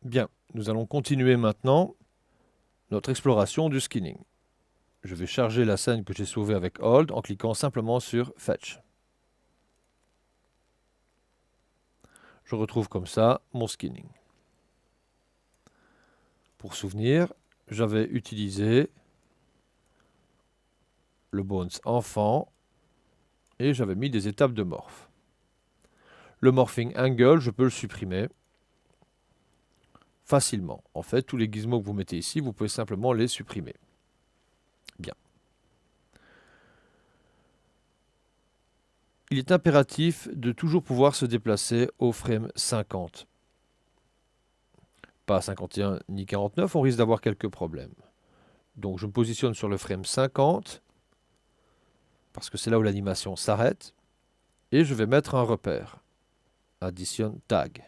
Bien, nous allons continuer maintenant notre exploration du skinning. Je vais charger la scène que j'ai sauvée avec Hold en cliquant simplement sur Fetch. Je retrouve comme ça mon skinning. Pour souvenir, j'avais utilisé le bones enfant et j'avais mis des étapes de morph. Le morphing angle, je peux le supprimer facilement. En fait, tous les gizmos que vous mettez ici, vous pouvez simplement les supprimer. Bien. Il est impératif de toujours pouvoir se déplacer au frame 50. Pas 51 ni 49, on risque d'avoir quelques problèmes. Donc je me positionne sur le frame 50, parce que c'est là où l'animation s'arrête, et je vais mettre un repère. Addition tag.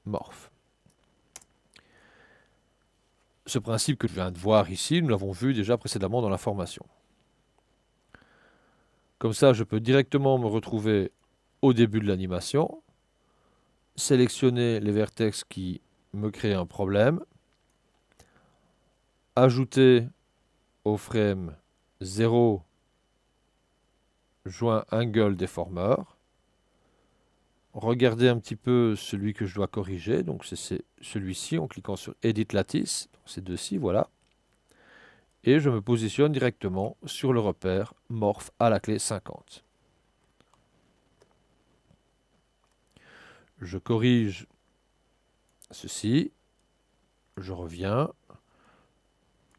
Morph. Ce principe que je viens de voir ici, nous l'avons vu déjà précédemment dans la formation. Comme ça, je peux directement me retrouver au début de l'animation, sélectionner les vertex qui me créent un problème, ajouter au frame 0 joint angle deformer, regarder un petit peu celui que je dois corriger, donc c'est celui-ci en cliquant sur Edit Lattice, ces deux-ci, voilà. Et je me positionne directement sur le repère Morph à la clé 50. Je corrige ceci, je reviens,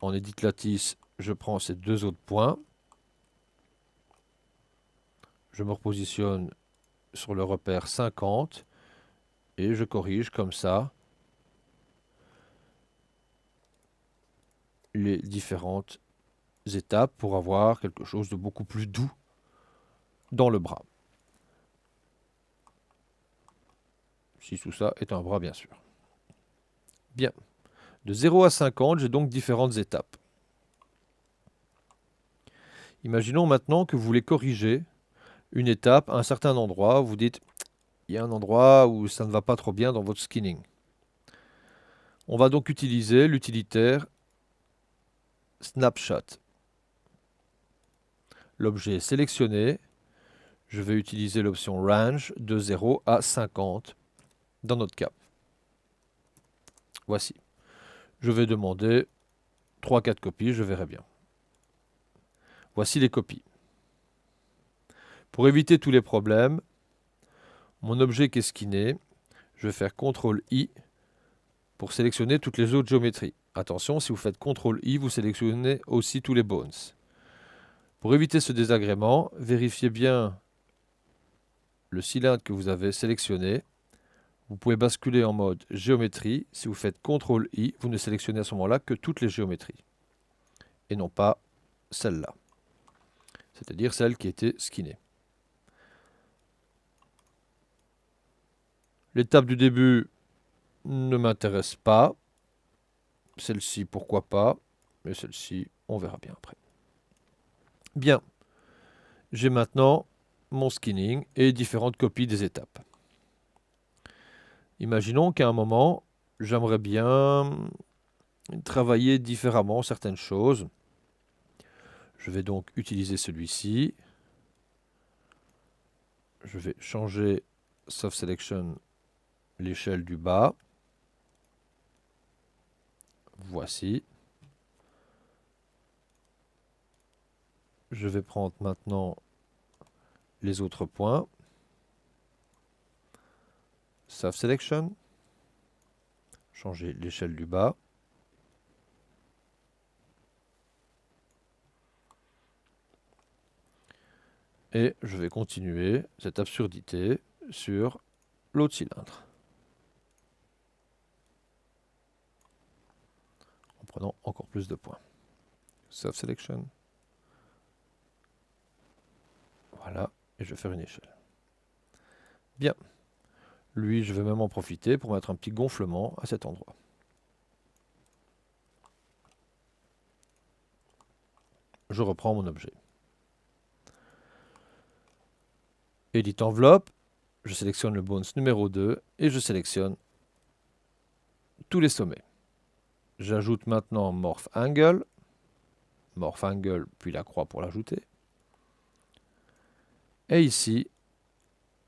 en Edit Lattice, je prends ces deux autres points, je me repositionne sur le repère 50 et je corrige comme ça les différentes étapes pour avoir quelque chose de beaucoup plus doux dans le bras. Si tout ça est un bras, bien sûr. Bien. De 0 à 50, j'ai donc différentes étapes. Imaginons maintenant que vous voulez corriger une étape à un certain endroit. Vous dites, il y a un endroit où ça ne va pas trop bien dans votre skinning. On va donc utiliser l'utilitaire Snapshot. L'objet est sélectionné. Je vais utiliser l'option Range de 0 à 50 dans notre cas. Voici. Je vais demander 3-4 copies, je verrai bien. Voici les copies. Pour éviter tous les problèmes, mon objet qui est skinné, je vais faire CTRL-I pour sélectionner toutes les autres géométries. Attention, si vous faites CTRL-I, vous sélectionnez aussi tous les bones. Pour éviter ce désagrément, vérifiez bien le cylindre que vous avez sélectionné. Vous pouvez basculer en mode géométrie. Si vous faites CTRL-I, vous ne sélectionnez à ce moment-là que toutes les géométries et non pas celle-là, c'est-à-dire celle qui était skinnée. L'étape du début ne m'intéresse pas. Celle-ci, pourquoi pas, mais celle-ci, on verra bien après. Bien, j'ai maintenant mon skinning et différentes copies des étapes. Imaginons qu'à un moment, j'aimerais bien travailler différemment certaines choses. Je vais donc utiliser celui-ci. Je vais changer Soft Selection, l'échelle du bas. Voici. Je vais prendre maintenant les autres points. Soft Selection. Changer l'échelle du bas. Et je vais continuer cette absurdité sur l'autre cylindre. En prenant encore plus de points. Soft Selection. Voilà, et je vais faire une échelle. Bien. Lui, je vais même en profiter pour mettre un petit gonflement à cet endroit. Je reprends mon objet. Edit enveloppe, Je sélectionne le bones numéro 2 et je sélectionne tous les sommets. J'ajoute maintenant Morph Angle, puis la croix pour l'ajouter. Et ici,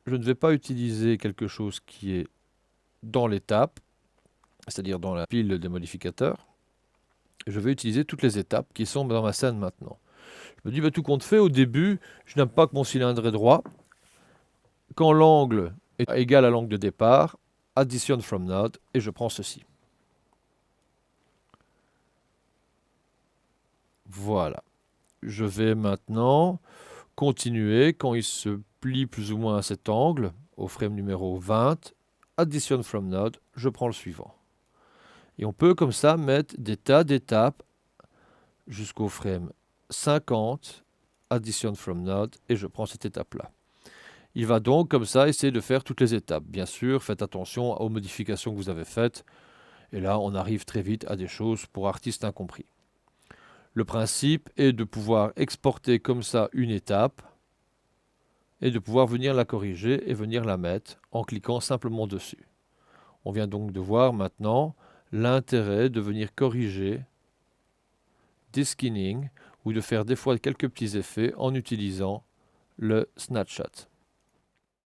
je ne vais pas utiliser quelque chose qui est dans l'étape, c'est-à-dire dans la pile des modificateurs. Je vais utiliser toutes les étapes qui sont dans ma scène maintenant. Je me dis, tout compte fait, au début, je n'aime pas que mon cylindre est droit. Quand l'angle est égal à l'angle de départ, addition from node, et je prends ceci. Voilà. Je vais maintenant continuer quand il se plie plus ou moins à cet angle, au frame numéro 20, addition from node, je prends le suivant. Et on peut comme ça mettre des tas d'étapes jusqu'au frame 50, addition from node, et je prends cette étape-là. Il va donc comme ça essayer de faire toutes les étapes. Bien sûr, faites attention aux modifications que vous avez faites. Et là, on arrive très vite à des choses pour artistes incompris. Le principe est de pouvoir exporter comme ça une étape et de pouvoir venir la corriger et venir la mettre en cliquant simplement dessus. On vient donc de voir maintenant l'intérêt de venir corriger des skinnings ou de faire des fois quelques petits effets en utilisant le snapshot.